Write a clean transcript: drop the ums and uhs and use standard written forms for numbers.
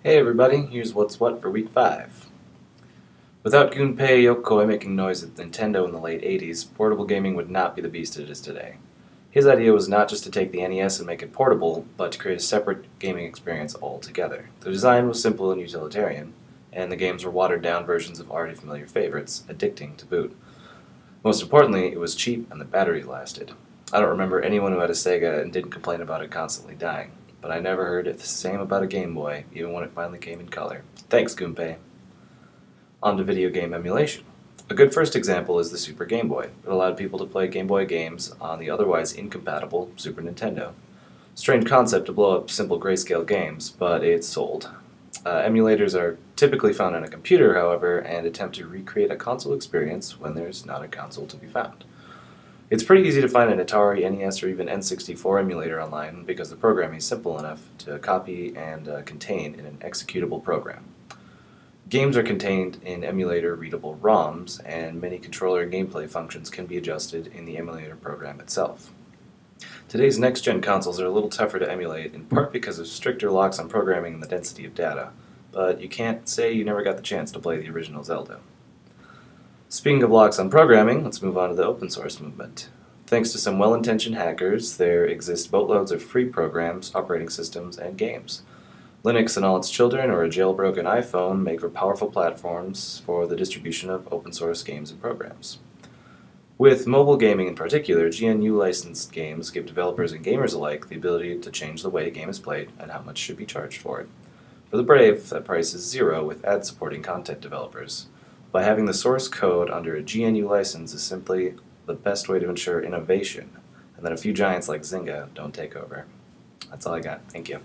Hey everybody, here's what's what for week 5. Without Gunpei Yokoi making noise at Nintendo in the late 80s, portable gaming would not be the beast it is today. His idea was not just to take the NES and make it portable, but to create a separate gaming experience altogether. The design was simple and utilitarian, and the games were watered-down versions of already familiar favorites, addicting to boot. Most importantly, it was cheap and the battery lasted. I don't remember anyone who had a Sega and didn't complain about it constantly dying, but I never heard it the same about a Game Boy, even when it finally came in color. Thanks, Gunpei. On to video game emulation. A good first example is the Super Game Boy. It allowed people to play Game Boy games on the otherwise incompatible Super Nintendo. Strange concept to blow up simple grayscale games, but it sold. Emulators are typically found on a computer, however, and attempt to recreate a console experience when there's not a console to be found. It's pretty easy to find an Atari, NES, or even N64 emulator online because the programming is simple enough to copy and contain in an executable program. Games are contained in emulator-readable ROMs, and many controller and gameplay functions can be adjusted in the emulator program itself. Today's next-gen consoles are a little tougher to emulate, in part because of stricter locks on programming and the density of data, but you can't say you never got the chance to play the original Zelda. Speaking of locks on programming, let's move on to the open source movement. Thanks to some well-intentioned hackers, there exist boatloads of free programs, operating systems, and games. Linux and all its children, or a jailbroken iPhone, make for powerful platforms for the distribution of open source games and programs. With mobile gaming in particular, GNU licensed games give developers and gamers alike the ability to change the way a game is played and how much should be charged for it. For the brave, that price is zero with ad-supporting content developers. By having the source code under a GNU license is simply the best way to ensure innovation, and that a few giants like Zynga don't take over. That's all I got. Thank you.